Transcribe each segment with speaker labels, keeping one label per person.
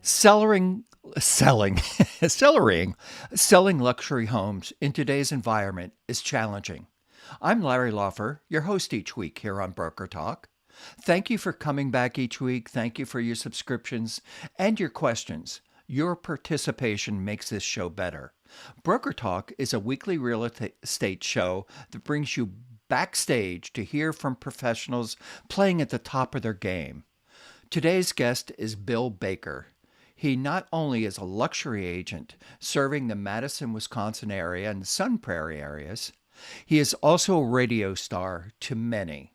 Speaker 1: Selling, selling, cellaring, selling luxury homes in today's environment is challenging. I'm Larry Lawfer, your host each week here on Broker Talk. Thank you for coming back each week. Thank you for your subscriptions and your questions. Your participation makes this show better. Broker Talk is a weekly real estate show that brings you backstage to hear from professionals playing at the top of their game. Today's guest is Bill Baker. He not only is a luxury agent serving the Madison, Wisconsin area and Sun Prairie areas, he is also a radio star to many.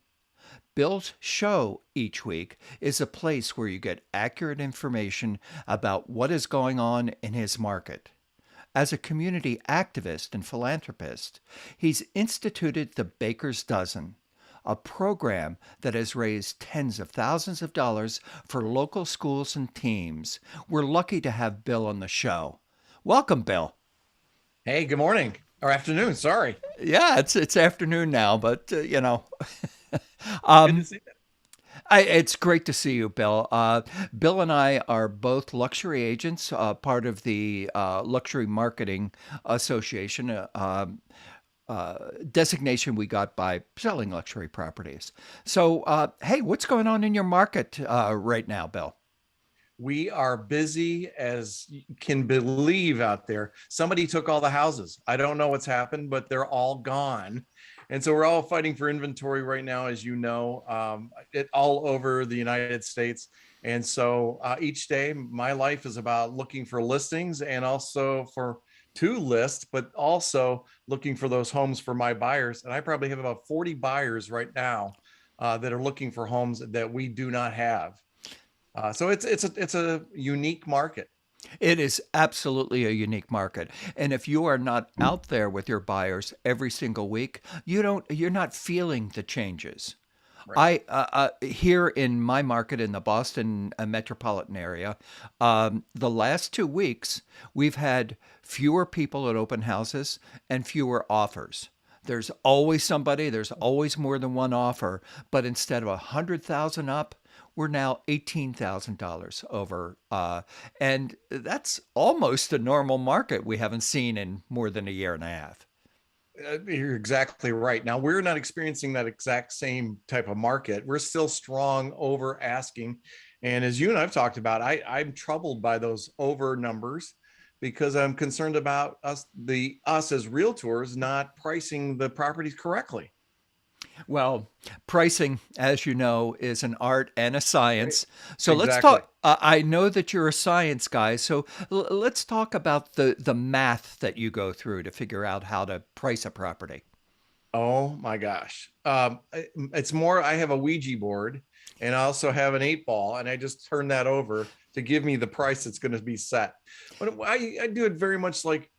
Speaker 1: Bill's show each week is a place where you get accurate information about what is going on in his market. As a community activist and philanthropist, he's instituted the Baker's Dozen, a program that has raised tens of thousands of dollars for local schools and teams. We're lucky to have Bill on the show. Welcome, Bill.
Speaker 2: Hey, good morning or afternoon. Sorry.
Speaker 1: Yeah, it's afternoon now, but
Speaker 2: Good to
Speaker 1: um,
Speaker 2: see you.
Speaker 1: it's great to see you, Bill. Bill and I are both luxury agents, part of the Luxury Marketing Association. Designation we got by selling luxury properties. So, hey, what's going on in your market right now, Bill?
Speaker 2: We are busy as you can believe out there. Somebody took all the houses. I don't know what's happened, but they're all gone. And so we're all fighting for inventory right now, as you know, all over the United States. And so each day, my life is about looking for listings and also for to list, but also looking for those homes for my buyers. And I probably have about 40 buyers right now that are looking for homes that we do not have. So it's a unique market.
Speaker 1: It is absolutely a unique market. And if you are not out there with your buyers every single week, you're not feeling the changes.
Speaker 2: Right.
Speaker 1: I here in my market in the Boston metropolitan area, the last 2 weeks we've had fewer people at open houses and fewer offers. There's always somebody. There's always more than one offer. But instead of 100,000 up, we're now $18,000 over, and that's almost a normal market we haven't seen in more than a year and a half.
Speaker 2: You're exactly right. Now we're not experiencing that exact same type of market. We're still strong over asking. And as you and I've talked about, I'm troubled by those over numbers because I'm concerned about us as realtors not pricing the properties correctly.
Speaker 1: Well, pricing, as you know, is an art and a
Speaker 2: Right.
Speaker 1: science. So let's
Speaker 2: Exactly.
Speaker 1: talk. I know that you're a science guy, so let's talk about the math that you go through to figure out how to price a property.
Speaker 2: Oh my gosh. It's more, I have a Ouija board and I also have an 8 ball, and I just turn that over to give me the price that's going to be set. But I do it very much like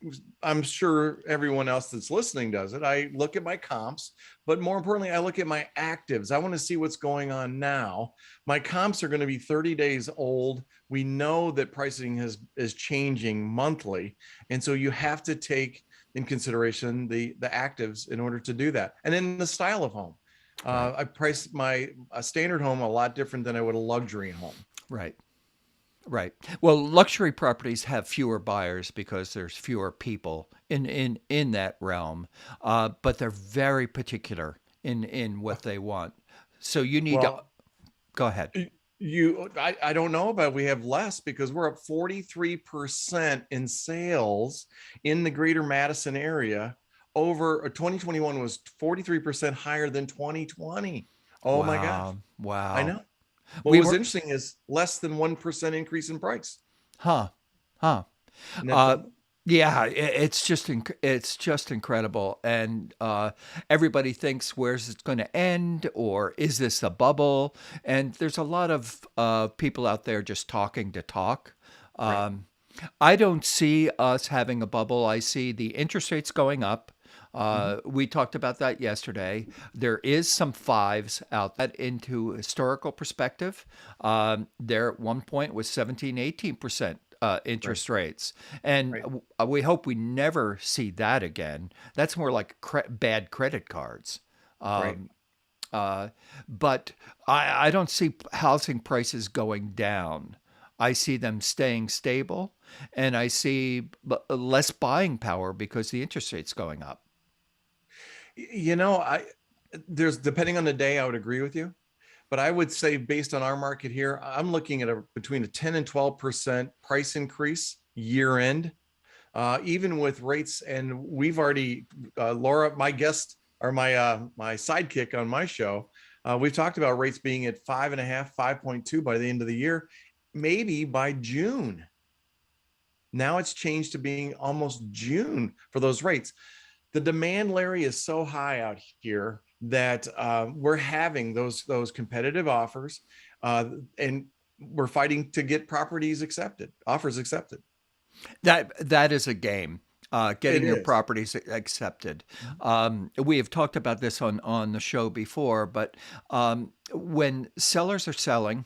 Speaker 2: I'm sure everyone else that's listening does it. I look at my comps, but more importantly, I look at my actives. I want to see what's going on now. My comps are going to be 30 days old. We know that pricing is changing monthly. And so you have to take in consideration the actives in order to do that. And then the style of home.
Speaker 1: Right.
Speaker 2: I price my a standard home a lot different than I would a luxury home.
Speaker 1: Right. Right. Well, luxury properties have fewer buyers because there's fewer people in that realm, but they're very particular in what they want. So you need to
Speaker 2: Well,
Speaker 1: go ahead.
Speaker 2: I don't know, but we have less because we're up 43% in sales in the greater Madison area. Over 2021 was 43% higher than 2020. Oh my gosh.
Speaker 1: Wow.
Speaker 2: I
Speaker 1: Wow.
Speaker 2: know. What
Speaker 1: We
Speaker 2: was
Speaker 1: were,
Speaker 2: interesting is less than 1% increase in price.
Speaker 1: huh, huh.
Speaker 2: Isn't that
Speaker 1: Uh,
Speaker 2: something?
Speaker 1: yeah, it's just incredible, and everybody thinks where's it going to end, or is this a bubble? And there's a lot of people out there just talking to talk.
Speaker 2: Right.
Speaker 1: Um, I don't see us having a bubble. I see the interest rates going up.
Speaker 2: Mhm.
Speaker 1: We talked about that yesterday. There is some fives out that into historical perspective. There at one point was 17, 18%
Speaker 2: Right.
Speaker 1: interest rates. And
Speaker 2: Right.
Speaker 1: we hope we never see that again. That's more like bad credit cards.
Speaker 2: Right.
Speaker 1: Um, uh, but I don't see housing prices going down. I see them staying stable, and I see less buying power because the interest rate's going up.
Speaker 2: You know, I there's depending on the day, I would agree with you. But I would say based on our market here, I'm looking at between a 10 and 12% price increase year end, even with rates. And we've already, Laura, my guest or my sidekick on my show, we've talked about rates being at 5.5, 5.2 by the end of the year, maybe by June. Now it's changed to being almost June for those rates. The demand, Larry, is so high out here that we're having those competitive offers, and we're fighting to get properties accepted, offers accepted.
Speaker 1: That is a game.
Speaker 2: It
Speaker 1: Getting your
Speaker 2: is.
Speaker 1: properties accepted. We have talked about this on the show before, but when sellers are selling,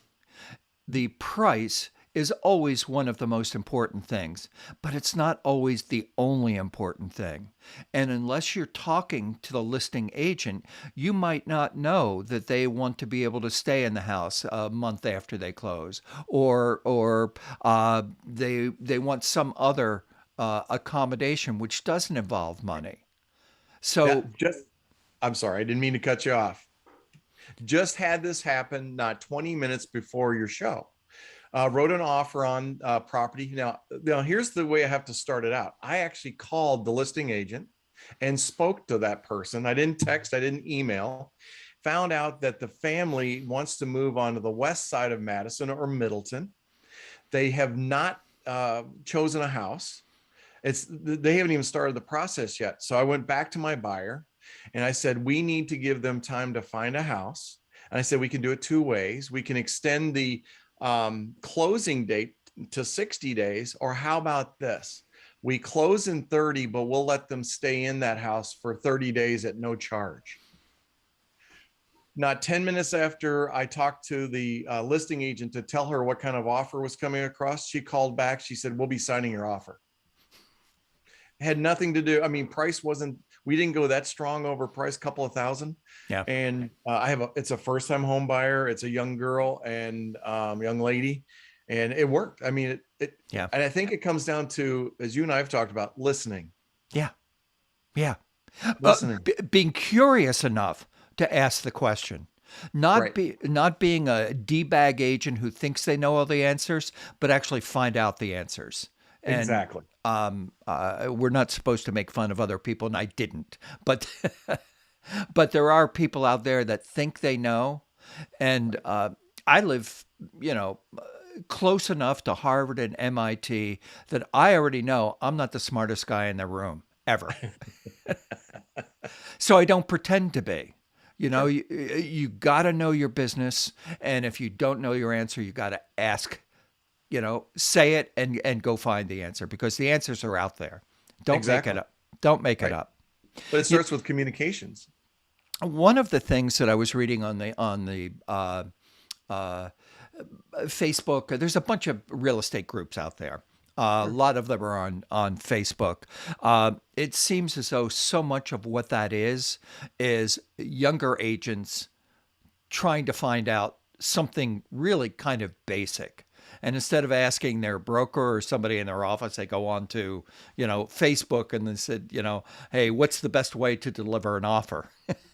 Speaker 1: the price is always one of the most important things, but it's not always the only important thing. And unless you're talking to the listing agent, you might not know that they want to be able to stay in the house a month after they close, or they want some other accommodation which doesn't involve money.
Speaker 2: Yeah,
Speaker 1: So
Speaker 2: just I'm sorry, I didn't mean to cut you off. Just had this happen not 20 minutes before your show. Wrote an offer on property. Now, here's the way I have to start it out. I actually called the listing agent and spoke to that person. I didn't text, I didn't email. Found out that the family wants to move on to the west side of Madison or Middleton. They have not chosen a house. They haven't even started the process yet. So I went back to my buyer and I said, we need to give them time to find a house. And I said, we can do it two ways. We can extend the closing date to 60 days, or how about this? We close in 30, but we'll let them stay in that house for 30 days at no charge. Not 10 minutes after I talked to the listing agent to tell her what kind of offer was coming across, she called back. She said, we'll be signing your offer. Had nothing to do. I mean, price wasn't, we didn't go that strong over price, couple of thousand.
Speaker 1: yeah,
Speaker 2: And it's a first time home buyer. It's a young girl and young lady, and it worked. I mean,
Speaker 1: yeah,
Speaker 2: and I think it comes down to, as you and I have talked about, listening,
Speaker 1: yeah, yeah.
Speaker 2: listening.
Speaker 1: Being curious enough to ask the question,
Speaker 2: Right.
Speaker 1: not being a d-bag agent who thinks they know all the answers, but actually find out the answers. And
Speaker 2: Exactly.
Speaker 1: we're not supposed to make fun of other people, and I didn't. But but there are people out there that think they know, and I live, you know, close enough to Harvard and MIT that I already know I'm not the smartest guy in the room ever. So I don't pretend to be. You know,
Speaker 2: Sure.
Speaker 1: you got to know your business, and if you don't know your answer, you got to ask. You know, say it and go find the answer because the answers are out there. Don't make it
Speaker 2: Exactly.
Speaker 1: up. Don't make it
Speaker 2: Right.
Speaker 1: up.
Speaker 2: But it
Speaker 1: You,
Speaker 2: starts with communications.
Speaker 1: one of the things that I was reading on the uh, Facebook, there's a bunch of real estate groups out there. A
Speaker 2: Sure.
Speaker 1: lot of them are on Facebook. It seems as though so much of what that is younger agents trying to find out something really kind of basic. And instead of asking their broker or somebody in their office, they go on to, Facebook and they said, hey, what's the best way to deliver an offer?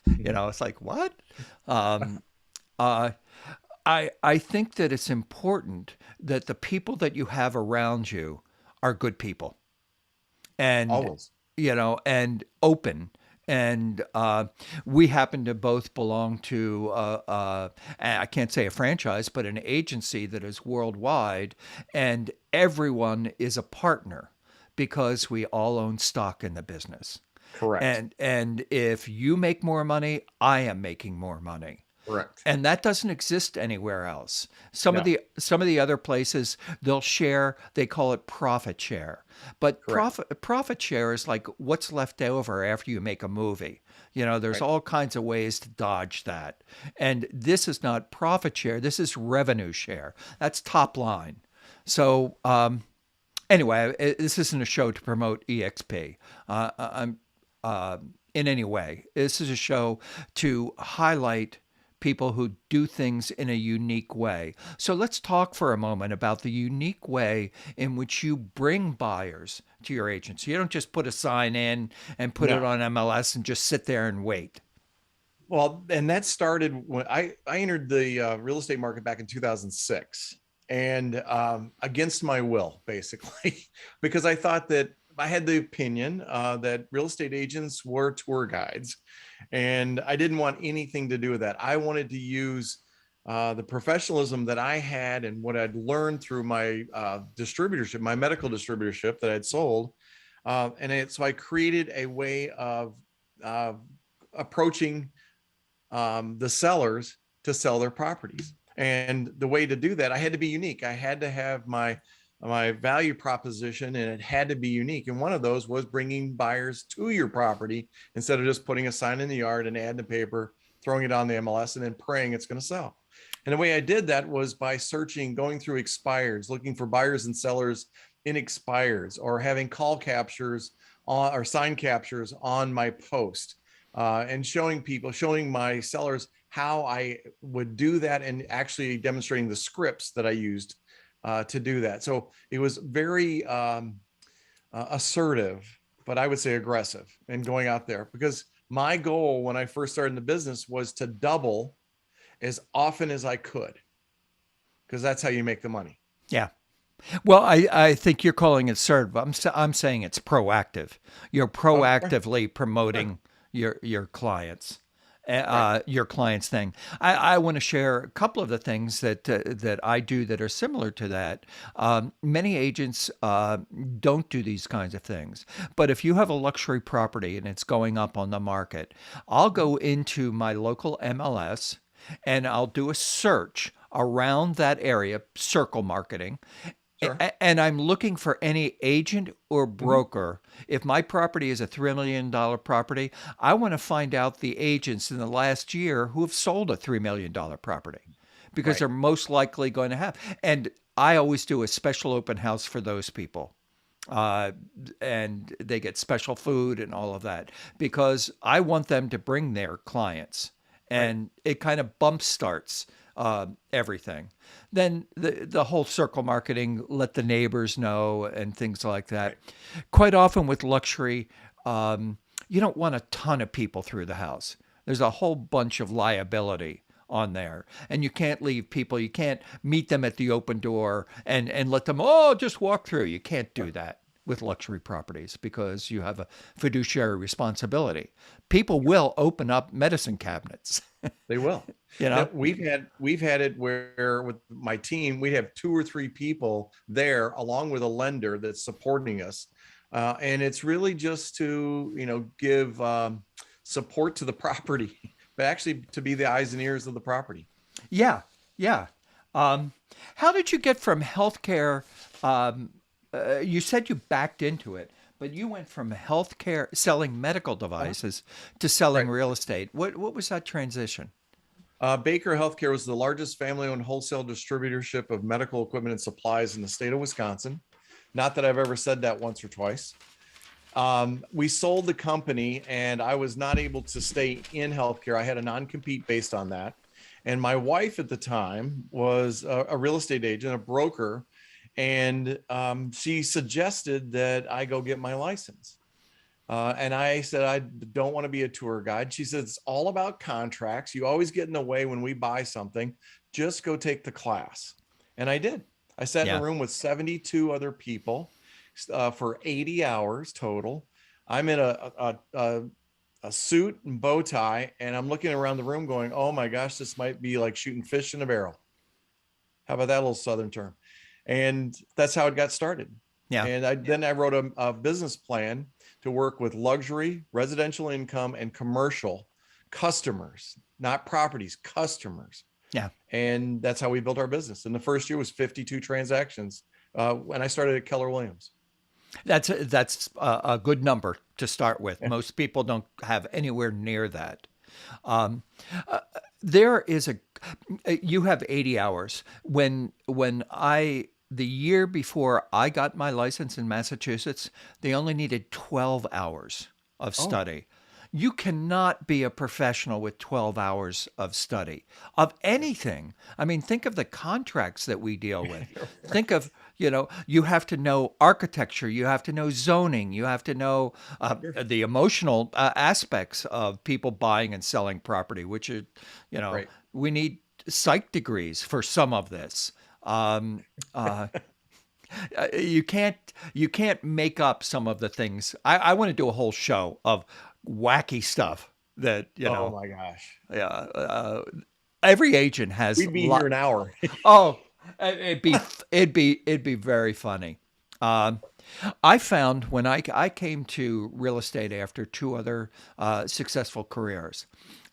Speaker 1: It's like, what? Um, uh, I think that it's important that the people that you have around you are good people and
Speaker 2: Always.
Speaker 1: and open. And we happen to both belong to, I can't say a franchise, but an agency that is worldwide, and everyone is a partner because we all own stock in the business.
Speaker 2: Correct.
Speaker 1: And if you make more money, I am making more money.
Speaker 2: Correct.
Speaker 1: And that doesn't exist anywhere else. Some of
Speaker 2: No.
Speaker 1: the other places they'll share, they call it profit share. But
Speaker 2: Correct.
Speaker 1: profit share is like what's left over after you make a movie. There's
Speaker 2: Right.
Speaker 1: all kinds of ways to dodge that. And this is not profit share, this is revenue share. That's top line. So anyway, this isn't a show to promote EXP. I'm in any way. This is a show to highlight people who do things in a unique way. So let's talk for a moment about the unique way in which you bring buyers to your agency. You don't just put a sign in and put it
Speaker 2: No.
Speaker 1: on MLS and just sit there and wait.
Speaker 2: Well, and that started when I entered the real estate market back in 2006, and against my will, basically, because I thought that I had the opinion that real estate agents were tour guides, and I didn't want anything to do with that. I wanted to use the professionalism that I had and what I'd learned through my distributorship, my medical distributorship that I'd sold, so I created a way of uh, approaching the sellers to sell their properties. And the way to do that, I had to be unique. I had to have my value proposition, and it had to be unique. And one of those was bringing buyers to your property instead of just putting a sign in the yard, an ad in the paper, throwing it on the MLS, and then praying it's going to sell. And the way I did that was by searching, going through expireds, looking for buyers and sellers in expireds, or having call captures on, or sign captures on my post, and showing my sellers how I would do that, and actually demonstrating the scripts that I used to do that. So it was very assertive, but I would say aggressive in going out there, because my goal when I first started in the business was to double as often as I could, because that's how you make the money.
Speaker 1: Yeah. Well, I think you're calling it assertive. I'm saying it's proactive. You're
Speaker 2: Oh, right,
Speaker 1: proactively
Speaker 2: right,
Speaker 1: promoting your clients,
Speaker 2: right.
Speaker 1: your clients thing. I want to share a couple of the things that I do that are similar to that. Many agents don't do these kinds of things, but if you have a luxury property and it's going up on the market, I'll go into my local MLS and I'll do a search around that area, circle marketing,
Speaker 2: Sure.
Speaker 1: and I'm looking for any agent or
Speaker 2: Mhm.
Speaker 1: broker. If my property is a $3 million property, I want to find out the agents in the last year who have sold a $3 million property, because
Speaker 2: Right.
Speaker 1: they're most likely going to have. And I always do a special open house for those people. Uh, and they get special food and all of that because I want them to bring their clients,
Speaker 2: Right.
Speaker 1: and it kind of bump starts everything. Then the whole circle marketing, let the neighbors know and things like that.
Speaker 2: Right.
Speaker 1: Quite often with luxury, you don't want a ton of people through the house. There's a whole bunch of liability on there, and you can't leave people. You can't meet them at the open door and let them just walk through. You can't do that with luxury properties because you have a fiduciary responsibility. People will open up medicine cabinets.
Speaker 2: They will.
Speaker 1: you know
Speaker 2: Now, we've had it where with my team, we have 2 or 3 people there along with a lender that's supporting us. And it's really just to, give support to the property, but actually to be the eyes and ears of the property.
Speaker 1: Yeah, yeah. Um, how did you get from healthcare? You said you backed into it, but you went from healthcare, selling medical
Speaker 2: Uh-huh.
Speaker 1: devices, to selling
Speaker 2: Right.
Speaker 1: real estate. What was that transition?
Speaker 2: Baker Healthcare was the largest family-owned wholesale distributorship of medical equipment and supplies in the state of Wisconsin. Not that I've ever said that once or twice. We sold the company, and I was not able to stay in healthcare. I had a non-compete based on that. And my wife at the time was a real estate agent, a broker, and she suggested that I go get my license. And I said, I don't want to be a tour guide. She said, it's all about contracts. You always get in the way when we buy something. Just go take the class. And I did. I sat in a
Speaker 1: Yeah.
Speaker 2: room with 72 other people for 80 hours total. I'm in a suit and bow tie, and I'm looking around the room going, oh my gosh, this might be like shooting fish in a barrel. How about that little Southern term? And that's how it got started.
Speaker 1: Yeah.
Speaker 2: And then I wrote a business plan to work with luxury, residential income, and commercial customers, not properties, customers.
Speaker 1: Yeah.
Speaker 2: And that's how we built our business. And the first year was 52 transactions when I started at Keller Williams.
Speaker 1: That's a good number to start with.
Speaker 2: Yeah.
Speaker 1: Most people don't have anywhere near that. Um, uh, there is a you have 80 hours. When I the year before I got my license in Massachusetts, they only needed 12 hours of
Speaker 2: Oh,
Speaker 1: study. You cannot be a professional with 12 hours of study of anything. I mean, think of the contracts that we deal with. Think of, you have to know architecture, you have to know zoning, you have to know
Speaker 2: Sure.
Speaker 1: the emotional aspects of people buying and selling property, which is, you know,
Speaker 2: Right.
Speaker 1: we need psych degrees for some of this. Um, uh, you can't make up some of the things. I want to do a whole show of wacky stuff that
Speaker 2: Oh my gosh.
Speaker 1: yeah, every agent has
Speaker 2: We'd be here
Speaker 1: lot.
Speaker 2: an hour.
Speaker 1: Oh, it'd be very funny. Um, I found when I came to real estate after two other successful careers,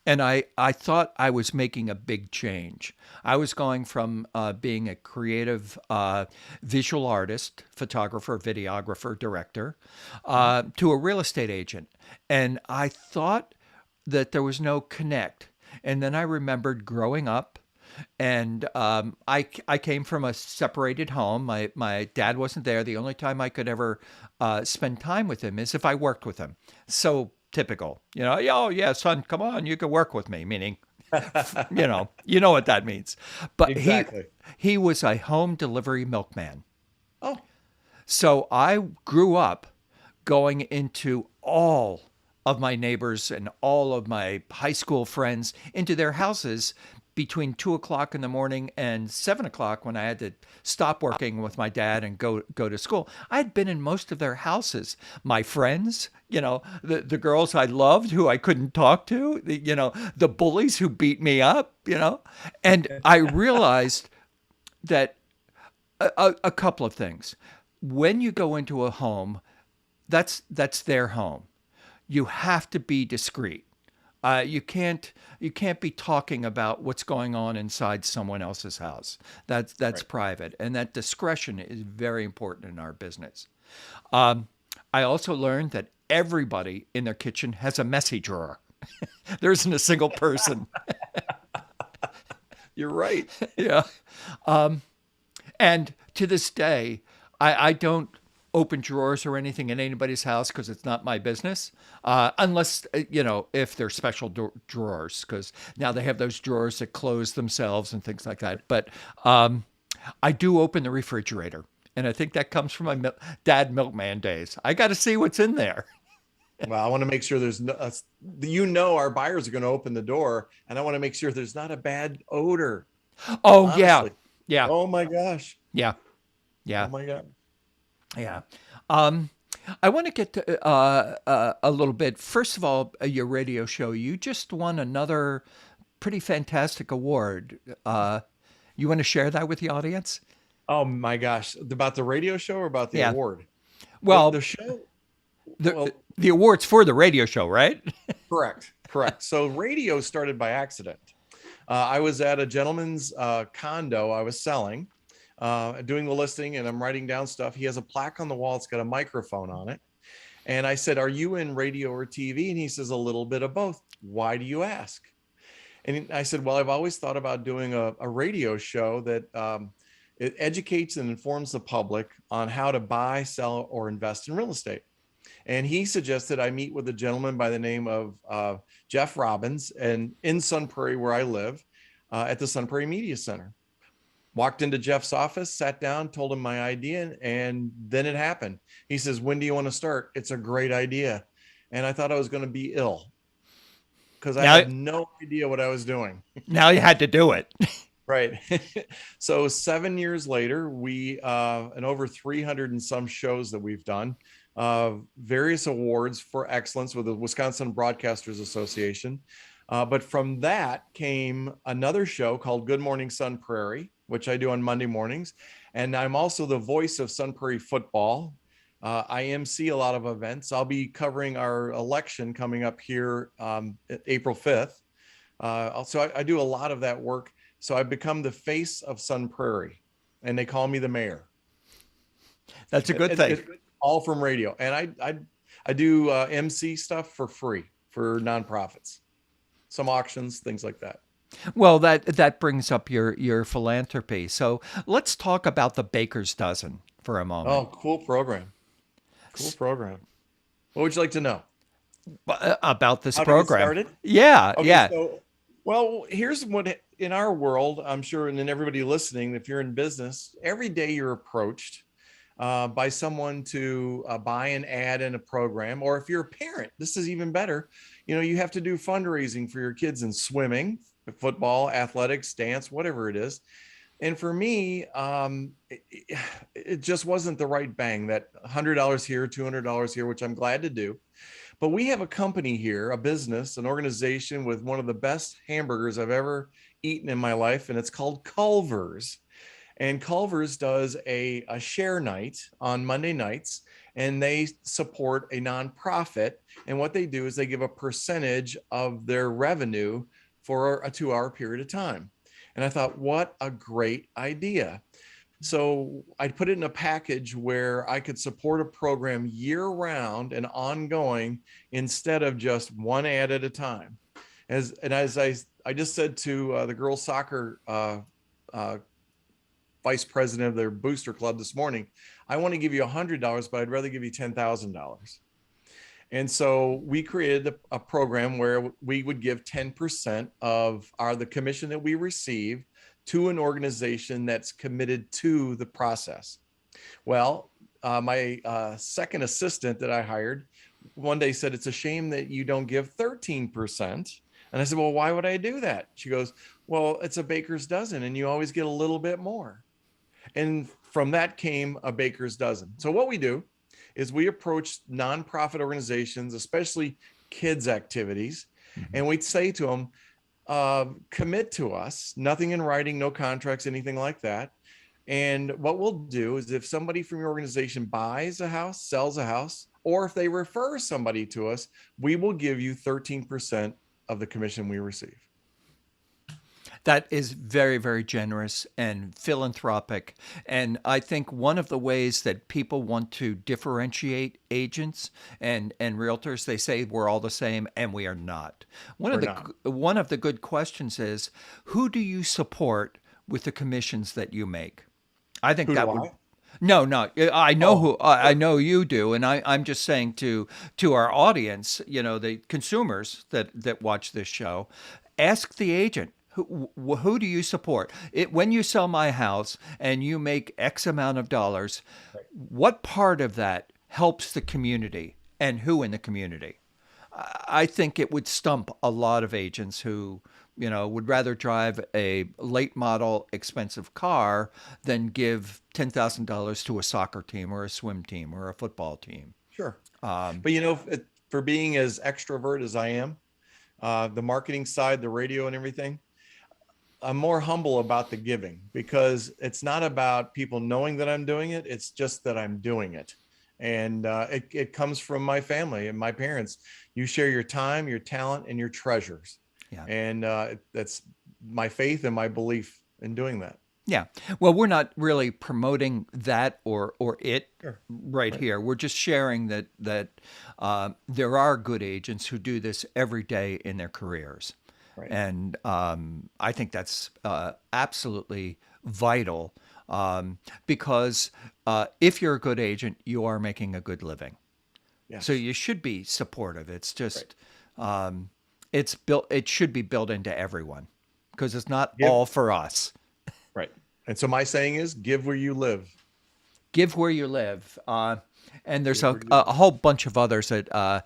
Speaker 1: and I thought I was making a big change. I was going from being a creative visual artist, photographer, videographer, director, to a real estate agent. And I thought that there was no connect. And then I remembered growing up, and I came from a separated home. My dad wasn't there. The only time I could ever spend time with him is if I worked with him. So typical, oh yeah, son, come on, you can work with me. Meaning, you know what that means. But he
Speaker 2: Exactly.
Speaker 1: he was a home delivery milkman.
Speaker 2: Oh,
Speaker 1: So I grew up going into all of my neighbors and all of my high school friends into their houses between 2 o'clock in the morning and 7 o'clock when I had to stop working with my dad and go to school. I had been in most of their houses. My friends, the girls I loved who I couldn't talk to, the bullies who beat me up, and I realized that a couple of things. When you go into a home, that's their home. You have to be discreet. You can't be talking about what's going on inside someone else's house. That's
Speaker 2: right.
Speaker 1: private, and that discretion is very important in our business. Um, I also learned that everybody in their kitchen has a messy drawer. There isn't a single person.
Speaker 2: You're right.
Speaker 1: Yeah. Um, And to this day, I don't open drawers or anything in anybody's house because it's not my business, unless, if they're special drawers, because now they have those drawers that close themselves and things like that. But I do open the refrigerator. And I think that comes from my dad milkman days. I got to see what's in there.
Speaker 2: Well, I want to make sure there's no, our buyers are going to open the door, and I want to make sure there's not a bad odor.
Speaker 1: Oh, yeah.
Speaker 2: Honestly.
Speaker 1: Yeah.
Speaker 2: Oh my gosh.
Speaker 1: Yeah.
Speaker 2: Oh
Speaker 1: Yeah.
Speaker 2: my God.
Speaker 1: Yeah. Um, I want to get to a little bit. First of all, your radio show. You just won another pretty fantastic award. You want to share that with the audience?
Speaker 2: Oh my gosh. About the radio show or about the
Speaker 1: Yeah.
Speaker 2: award? The
Speaker 1: Well,
Speaker 2: show.
Speaker 1: the
Speaker 2: Well,
Speaker 1: the awards for the radio show, right?
Speaker 2: correct. Correct. So radio started by accident. I was at a gentleman's condo I was selling, doing the listing, and I'm writing down stuff. He has a plaque on the wall. It's got a microphone on it. And I said, "Are you in radio or TV?" And he says, "A little bit of both." "Why do you ask?" And I said, "Well, I've always thought about doing a radio show that it educates and informs the public on how to buy, sell, or invest in real estate." And he suggested I meet with a gentleman by the name of Jeff Robbins, and in Sun Prairie, where I live, at the Sun Prairie Media Center. Walked into Jeff's office, sat down, told him my idea, and then it happened. He says, "When do you want to start?" "It's a great idea." And I thought I was going to be ill because I
Speaker 1: Now,
Speaker 2: had no idea what I was doing.
Speaker 1: now you had to do it.
Speaker 2: Right. So 7 years later, we and over 300 and some shows that we've done, various awards for excellence with the Wisconsin Broadcasters Association. But from that came another show called Good Morning Sun Prairie, which I do on Monday mornings. And I'm also the voice of Sun Prairie football. I MC a lot of events. I'll be covering our election coming up here April 5th. Also, I do a lot of that work. So I've become the face of Sun Prairie, and they call me the mayor.
Speaker 1: That's a good thing.
Speaker 2: It's all from radio. And I do MC stuff for free for nonprofits, some auctions, things like that.
Speaker 1: Well, that brings up your philanthropy. So let's talk about the Baker's Dozen for a moment.
Speaker 2: Oh, cool program. Cool program. What would you like to know?
Speaker 1: about this
Speaker 2: How to get
Speaker 1: program.
Speaker 2: started?
Speaker 1: Yeah,
Speaker 2: Okay,
Speaker 1: yeah.
Speaker 2: so well, here's what in our world, I'm sure, and then everybody listening, if you're in business, every day you're approached by someone to buy an ad in a program, or if you're a parent, this is even better. You know, you have to do fundraising for your kids in swimming, football, athletics, dance, whatever it is. And for me, it just wasn't the right bang. That $100 here, $200 here, which I'm glad to do. But we have a company here, a business, an organization with one of the best hamburgers I've ever eaten in my life, and it's called Culver's. And Culver's does a share night on Monday nights, and they support a nonprofit. And what they do is they give a percentage of their revenue for a 2 hour period of time. And I thought, what a great idea. So I put it in a package where I could support a program year round and ongoing instead of just one ad at a time. As I just said to the girls soccer uh, vice president of their booster club this morning, I want to give you $100, but I'd rather give you $10,000. And so we created a program where we would give 10% of the commission that we receive to an organization that's committed to the process. Well, my second assistant that I hired one day said, it's a shame that you don't give 13%. And I said, well, why would I do that? She goes, well, it's a baker's dozen and you always get a little bit more. And from that came a baker's dozen. So what we do is we approach nonprofit organizations, especially kids activities, and we'd say to them, commit to us, nothing in writing, no contracts, anything like that. And what we'll do is if somebody from your organization buys a house, sells a house, or if they refer somebody to us, we will give you 13% of the commission we receive.
Speaker 1: That is very, very generous and philanthropic. And I think one of the ways that people want to differentiate agents and realtors, they say we're all the same, and we are not.
Speaker 2: We're not.
Speaker 1: One of the good questions is, who do you support with the commissions that you make? I think
Speaker 2: Who
Speaker 1: that
Speaker 2: do
Speaker 1: would.
Speaker 2: I?
Speaker 1: No, no. I know
Speaker 2: Oh,
Speaker 1: who. I
Speaker 2: sure.
Speaker 1: know you do, and I'm just saying to our audience, the consumers that watch this show, ask the agent. Who do you support? When you sell my house and you make X amount of dollars,
Speaker 2: Right.
Speaker 1: what part of that helps the community and who in the community? I think it would stump a lot of agents who, would rather drive a late model expensive car than give $10,000 to a soccer team or a swim team or a football team.
Speaker 2: Sure.
Speaker 1: Um,
Speaker 2: But for being as extrovert as I am, the marketing side, the radio and everything, I'm more humble about the giving because it's not about people knowing that I'm doing it. It's just that I'm doing it. And it comes from my family and my parents. You share your time, your talent, and your treasures.
Speaker 1: yeah.
Speaker 2: And that's my faith and my belief in doing that.
Speaker 1: Yeah. Well, we're not really promoting that or it
Speaker 2: Sure.
Speaker 1: right
Speaker 2: Right.
Speaker 1: here. We're just sharing that there are good agents who do this every day in their careers.
Speaker 2: Right.
Speaker 1: And I think that's absolutely vital because if you're a good agent, you are making a good living. So
Speaker 2: Yes.
Speaker 1: you should be supportive. It's
Speaker 2: Right.
Speaker 1: just it's built. It should be built into everyone because it's not
Speaker 2: Give.
Speaker 1: all for us.
Speaker 2: Right. And so my saying is give where you live.
Speaker 1: Give where you live. And there's
Speaker 2: Give
Speaker 1: a,
Speaker 2: where you
Speaker 1: a
Speaker 2: live.
Speaker 1: whole bunch of others that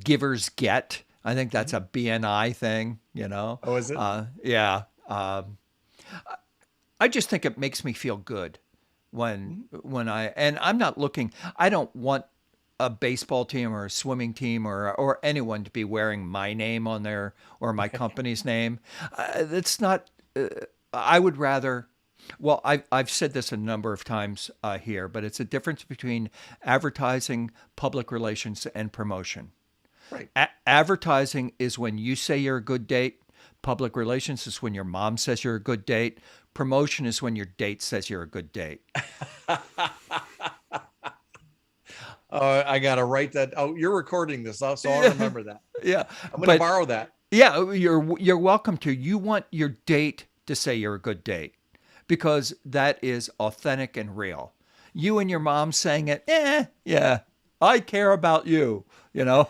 Speaker 1: givers get. I think that's
Speaker 2: Mhm.
Speaker 1: a BNI thing,
Speaker 2: Oh, is it?
Speaker 1: Yeah. I just think it makes me feel good
Speaker 2: Mhm.
Speaker 1: when and I'm not looking, I don't want a baseball team or a swimming team or anyone to be wearing my name on there or my company's name. It's not, I would rather, well, I've said this a number of times here, but it's a difference between advertising, public relations, and promotion.
Speaker 2: Right.
Speaker 1: Advertising is when you say you're a good date. Public relations is when your mom says you're a good date. Promotion is when your date says you're a good date.
Speaker 2: I got to write that. Oh, you're recording this, so I'll
Speaker 1: Yeah,
Speaker 2: remember that.
Speaker 1: yeah.
Speaker 2: I'm going to
Speaker 1: But
Speaker 2: borrow that.
Speaker 1: yeah, you're welcome to. You want your date to say you're a good date because that is authentic and real. You and your mom saying it, yeah, I care about you, you know.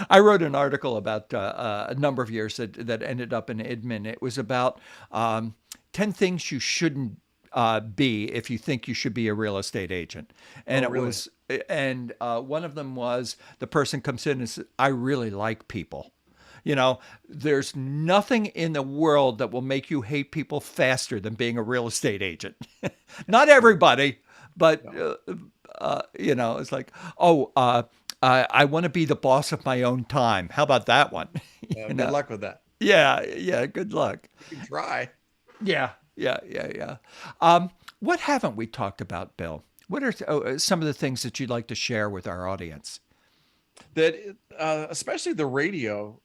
Speaker 1: I wrote an article about a number of years that ended up in Idman. It was about 10 things you shouldn't be if you think you should be a real estate agent.
Speaker 2: Oh,
Speaker 1: And it
Speaker 2: really?
Speaker 1: was, and one of them was the person comes in and says, I really like people. You know, there's nothing in the world that will make you hate people faster than being a real estate agent. Not everybody, but
Speaker 2: No.
Speaker 1: it's like, oh, I want to be the boss of my own time. How about that one? you
Speaker 2: Good
Speaker 1: know,
Speaker 2: luck with that.
Speaker 1: yeah, yeah. Good luck.
Speaker 2: You can try.
Speaker 1: Yeah, yeah, yeah, yeah. What haven't we talked about, Bill? What are some of the things that you'd like to share with our audience?
Speaker 2: That especially the radio.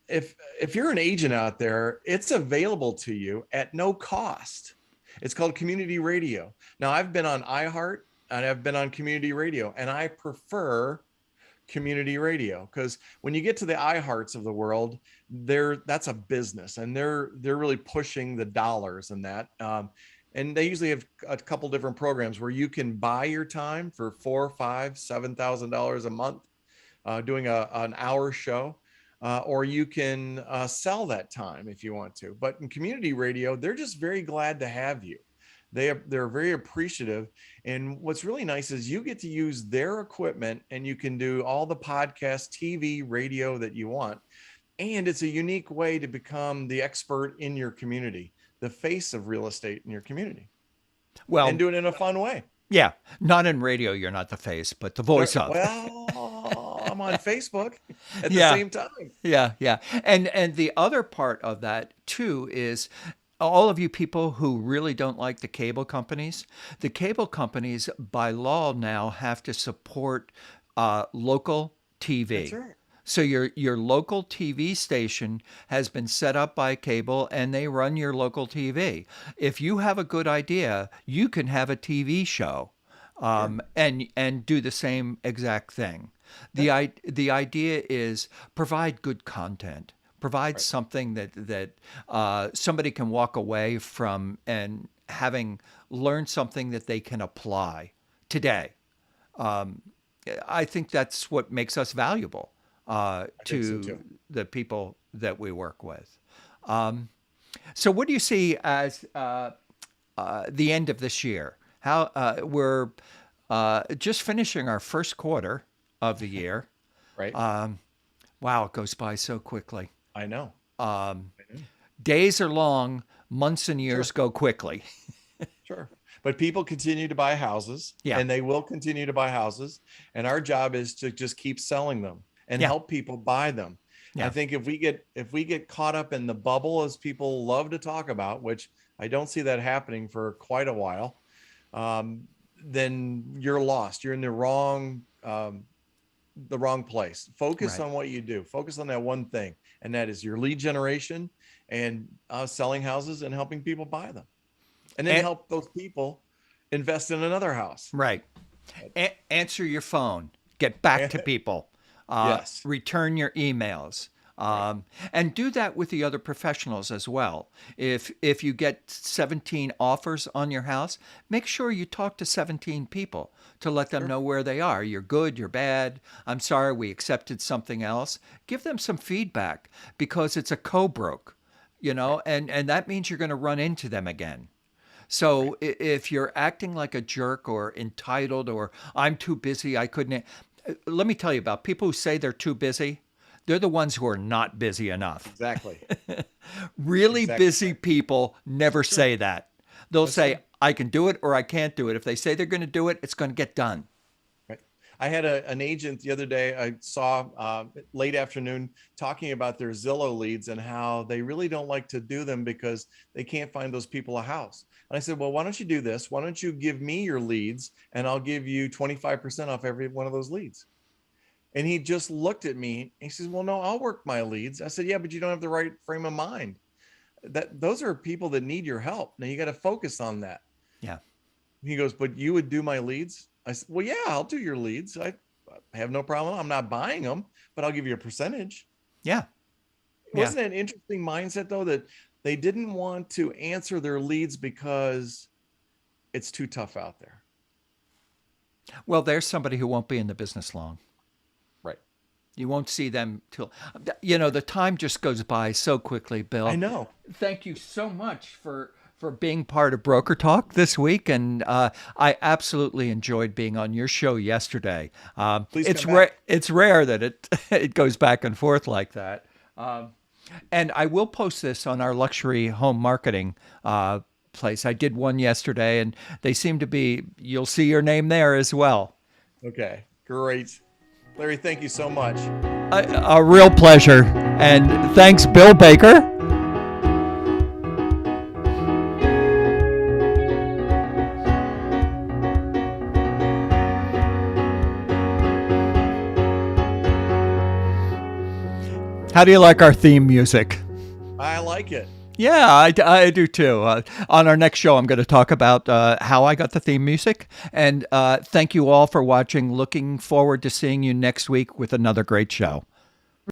Speaker 2: If you're an agent out there, it's available to you at no cost. It's called community radio. Now, I've been on iHeart and I've been on community radio, and I prefer community radio because when you get to the iHearts of the world, that's a business, and they're really pushing the dollars in that. And they usually have a couple different programs where you can buy your time for $4, $5, $7,000 a month, doing an hour show, or you can sell that time if you want to. But in community radio, they're just very glad to have you. They're very appreciative. And what's really nice is you get to use their equipment, and you can do all the podcast, TV, radio that you want. And it's a unique way to become the expert in your community, the face of real estate in your community, and
Speaker 1: Well,
Speaker 2: do it in a fun way.
Speaker 1: yeah, not in radio. You're not the face, but the voice of.
Speaker 2: Well, I'm on Facebook at the
Speaker 1: Yeah,
Speaker 2: same time.
Speaker 1: yeah, yeah. And the other part of that too is all of you people who really don't like the cable companies by law now have to support local
Speaker 2: That's
Speaker 1: TV.
Speaker 2: right.
Speaker 1: So your local TV station has been set up by cable, and they run your local TV. If you have a good idea, you can have a TV show,
Speaker 2: Sure.
Speaker 1: and do the same exact thing.
Speaker 2: Yeah.
Speaker 1: The idea is provide good content, provide
Speaker 2: Right.
Speaker 1: something that somebody can walk away from and having learned something that they can apply today. I think that's what makes us valuable
Speaker 2: I think so
Speaker 1: to
Speaker 2: too.
Speaker 1: the people that we work with. So, what do you see as the end of this year? How we're just finishing our first quarter of the year.
Speaker 2: Right.
Speaker 1: Wow, it goes by so quickly.
Speaker 2: I know. I know.
Speaker 1: Days are long, months and years
Speaker 2: Sure.
Speaker 1: go quickly.
Speaker 2: Sure. But people continue to buy houses,
Speaker 1: Yeah,
Speaker 2: and they will continue to buy houses. And our job is to just keep selling them and
Speaker 1: yeah,
Speaker 2: help people buy them. I
Speaker 1: yeah.
Speaker 2: think if we get caught up in the bubble, as people love to talk about, which I don't see that happening for quite a while, um, then you're lost. You're in the wrong place. Focus
Speaker 1: Right.
Speaker 2: on what you do. Focus on that one thing, and that is your lead generation and selling houses and helping people buy them, and then
Speaker 1: And,
Speaker 2: help those people invest in another house.
Speaker 1: right. Answer your phone. Get back to people.
Speaker 2: Yes.
Speaker 1: Return your emails.
Speaker 2: Right.
Speaker 1: And do that with the other professionals as well. If you get 17 offers on your house, make sure you talk to 17 people to let them
Speaker 2: Sure.
Speaker 1: know where they are. You're good, you're bad. I'm sorry, we accepted something else. Give them some feedback because it's a co-broke,
Speaker 2: Right.
Speaker 1: and that means you're going to run into them again.
Speaker 2: Right.
Speaker 1: So if you're acting like a jerk or entitled or I'm too busy, I couldn't. Let me tell you about people who say they're too busy. They're the ones who are not busy enough.
Speaker 2: Exactly.
Speaker 1: Really
Speaker 2: Exactly
Speaker 1: busy
Speaker 2: right.
Speaker 1: people never
Speaker 2: Sure.
Speaker 1: say that. They'll
Speaker 2: That's true.
Speaker 1: say, I can do it or I can't do it. If they say they're going to do it, it's going to get done.
Speaker 2: Right. I had an agent the other day I saw late afternoon talking about their Zillow leads and how they really don't like to do them because they can't find those people a house. And I said, well, why don't you do this? Why don't you give me your leads, and I'll give you 25% off every one of those leads? And he just looked at me. He says, well, no, I'll work my leads. I said, yeah, but you don't have the right frame of mind. Those are people that need your help. Now you got to focus on that.
Speaker 1: Yeah.
Speaker 2: He goes, but you would do my leads? I said, well, yeah, I'll do your leads. I have no problem. I'm not buying them, but I'll give you a percentage.
Speaker 1: Yeah. Yeah.
Speaker 2: Wasn't it an interesting mindset, though, that they didn't want to answer their leads because it's too tough out there?
Speaker 1: Well, there's somebody who won't be in the business long. You won't see them till, the time just goes by so quickly,
Speaker 2: I
Speaker 1: Bill.
Speaker 2: know.
Speaker 1: Thank you so much for being part of Broker Talk this week, and I absolutely enjoyed being on your show yesterday.
Speaker 2: Please
Speaker 1: It's
Speaker 2: come back.
Speaker 1: it's rare that it it goes back and forth like that. And I will post this on our luxury home marketing place. I did one yesterday, and they seem to be. You'll see your name there as well.
Speaker 2: Okay, great. Larry, thank you so much.
Speaker 1: A real pleasure, and thanks, Bill Baker. How do you like our theme music?
Speaker 2: I like it.
Speaker 1: Yeah, I do too. On our next show, I'm going to talk about how I got the theme music. And thank you all for watching. Looking forward to seeing you next week with another great show.